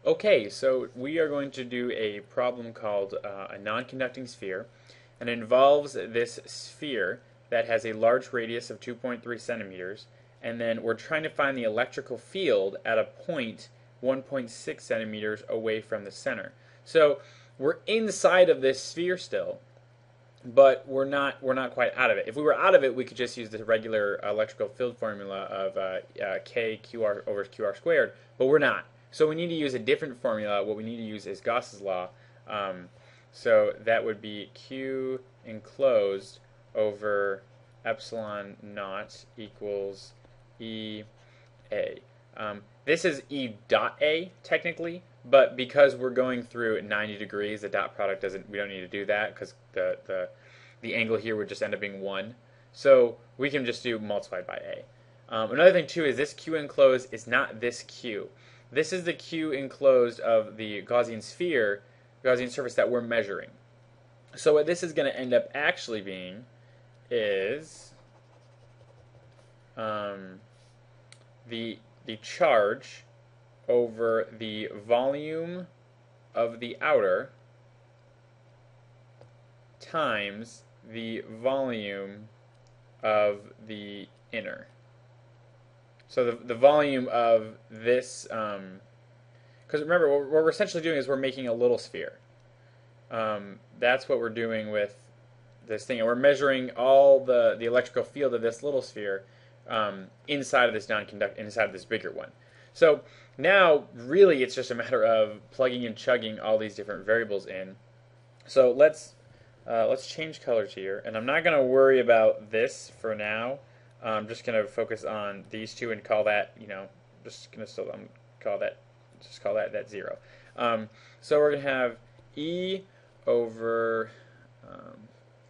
Okay, so we are going to do a problem called a non-conducting sphere, and it involves this sphere that has a large radius of 2.3 centimeters, and then we're trying to find the electrical field at a point 1.6 centimeters away from the center. So we're inside of this sphere still, but we're not quite out of it. If we were out of it, we could just use the regular electrical field formula of K QR over QR squared, but we're not. So we need to use a different formula. What we need to use is Gauss's law. So that would be Q enclosed over epsilon naught equals E A. This is E dot A technically, but because we're going through 90 degrees, the dot product we don't need to do that because the angle here would just end up being 1. So we can just do multiplied by A. Another thing too is this Q enclosed is not this Q. This is the Q enclosed of the Gaussian sphere, Gaussian surface that we're measuring. So what this is going to end up actually being is the charge over the volume of the outer times the volume of the inner. So the volume of this, because remember what we're essentially doing is we're making a little sphere. That's what we're doing with this thing, and we're measuring all the electrical field of this little sphere inside of this inside of this bigger one. So now really it's just a matter of plugging and chugging all these different variables in. So let's change colors here, and I'm not going to worry about this for now. I'm just going to focus on these two and call that, just going to still call that 0. So we're going to have E over, let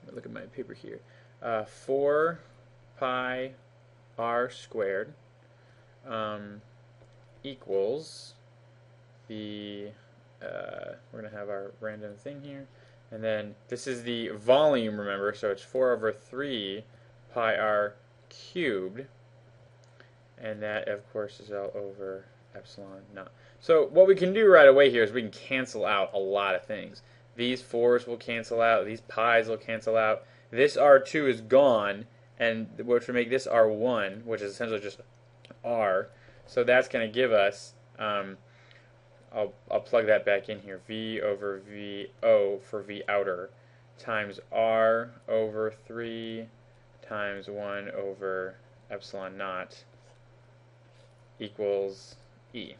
me look at my paper here, 4 pi r squared equals the, we're going to have our random thing here, and then this is the volume, remember, so it's 4 over 3 pi r cubed, and that of course is all over epsilon naught. So what we can do right away here is we can cancel out a lot of things. These 4's will cancel out, these pi's will cancel out, this R2 is gone, and which would make this R1, which is essentially just R. So that's going to give us, I'll plug that back in here, V over VO for V outer times R over 3 times 1 over epsilon naught equals E.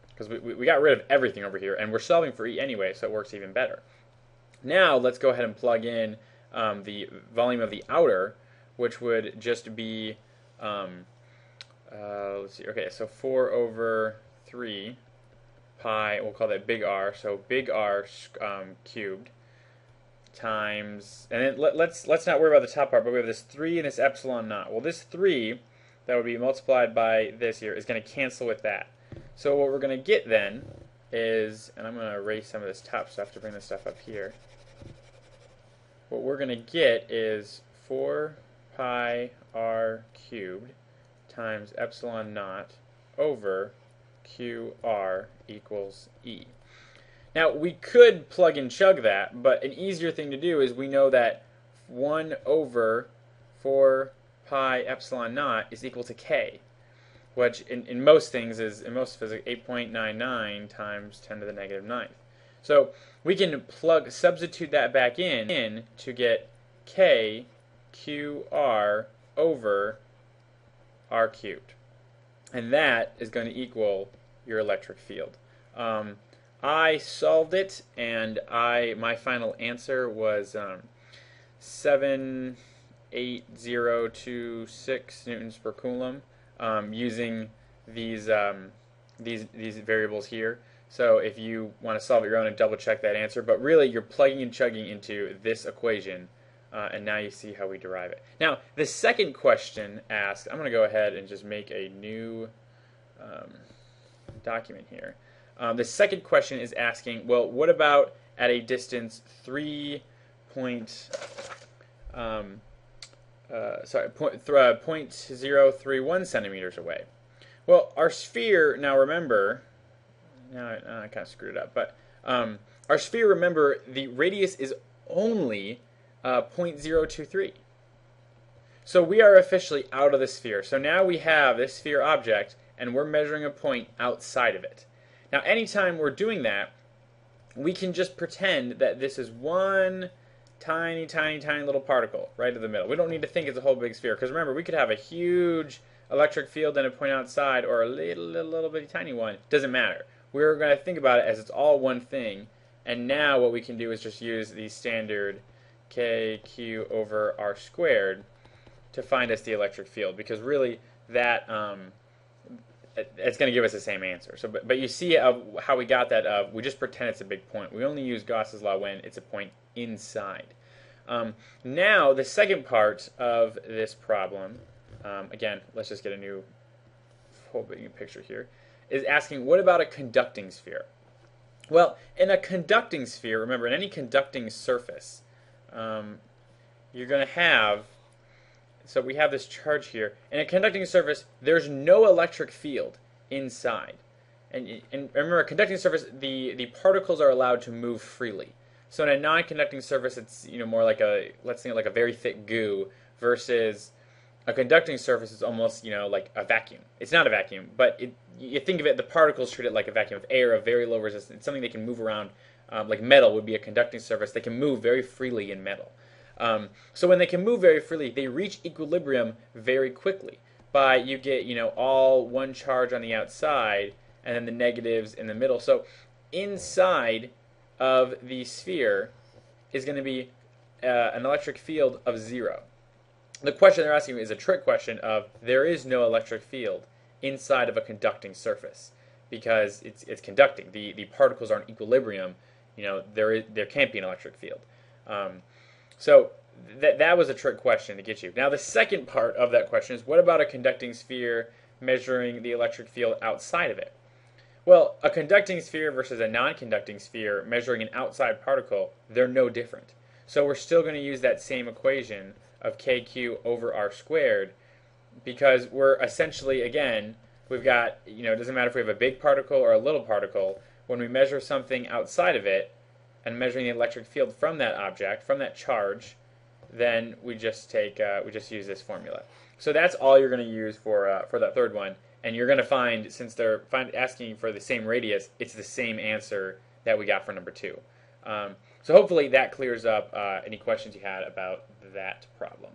Because we got rid of everything over here, and we're solving for E anyway, so it works even better. Now let's go ahead and plug in the volume of the outer, which would just be, let's see, okay, so 4 over 3 pi, we'll call that big R, so big R cubed, times, and then let's not worry about the top part, but we have this 3 and this epsilon naught. Well, this 3 that would be multiplied by this here is going to cancel with that. So what we're going to get then is, and I'm going to erase some of this top stuff to bring this stuff up here. What we're going to get is 4 pi r cubed times epsilon naught over QR equals E. Now we could plug and chug that, but an easier thing to do is we know that 1 over 4 pi epsilon naught is equal to K, which in most things is, in most physics, 8.99 times 10 to the negative 9th. So we can substitute that back in to get K QR over R cubed. And that is going to equal your electric field. I solved it, and my final answer was 78026 newtons per coulomb using these variables here. So if you want to solve it your own and double check that answer, but really you're plugging and chugging into this equation, and now you see how we derive it. Now the second question asks, I'm going to go ahead and just make a new document here. The second question is asking, well, what about at a distance 0.031 centimeters away? Well, our sphere, now remember, now I kind of screwed it up. But our sphere, remember, the radius is only 0.023. So we are officially out of the sphere. So now we have this sphere object, and we're measuring a point outside of it. Now, anytime we're doing that, we can just pretend that this is one tiny, tiny, tiny little particle right in the middle. We don't need to think it's a whole big sphere, because remember, we could have a huge electric field and a point outside, or a little bitty tiny one. Doesn't matter. We're going to think about it as it's all one thing, and now what we can do is just use the standard kq over r squared to find us the electric field, because really that it's going to give us the same answer. So, but you see how we got that. We just pretend it's a big point. We only use Gauss's law when it's a point inside. Now, the second part of this problem, again, let's just get a new whole big picture here, is asking, what about a conducting sphere? Well, in a conducting sphere, remember, in any conducting surface, you're going to have, so we have this charge here. In a conducting surface, there's no electric field inside. And remember, a conducting surface, the particles are allowed to move freely. So in a non-conducting surface, it's more like let's think like a very thick goo, versus a conducting surface is almost like a vacuum. It's not a vacuum, but you think of it, the particles treat it like a vacuum of air of very low resistance. It's something they can move around, like metal would be a conducting surface. They can move very freely in metal. So when they can move very freely, they reach equilibrium very quickly. You get all one charge on the outside and then the negatives in the middle. So inside of the sphere is going to be an electric field of 0. The question they're asking is a trick question of, there is no electric field inside of a conducting surface because it's conducting. The particles are in equilibrium. There can't be an electric field. So that was a trick question to get you. Now the second part of that question is, what about a conducting sphere measuring the electric field outside of it? Well, a conducting sphere versus a non-conducting sphere measuring an outside particle, they're no different. So we're still going to use that same equation of kq over r squared, because we're essentially, again, we've got, it doesn't matter if we have a big particle or a little particle. When we measure something outside of it and measuring the electric field from that object, from that charge, then we just use this formula. So that's all you're going to use for that third one. And you're going to find, since they're asking for the same radius, it's the same answer that we got for number 2. So hopefully that clears up any questions you had about that problem.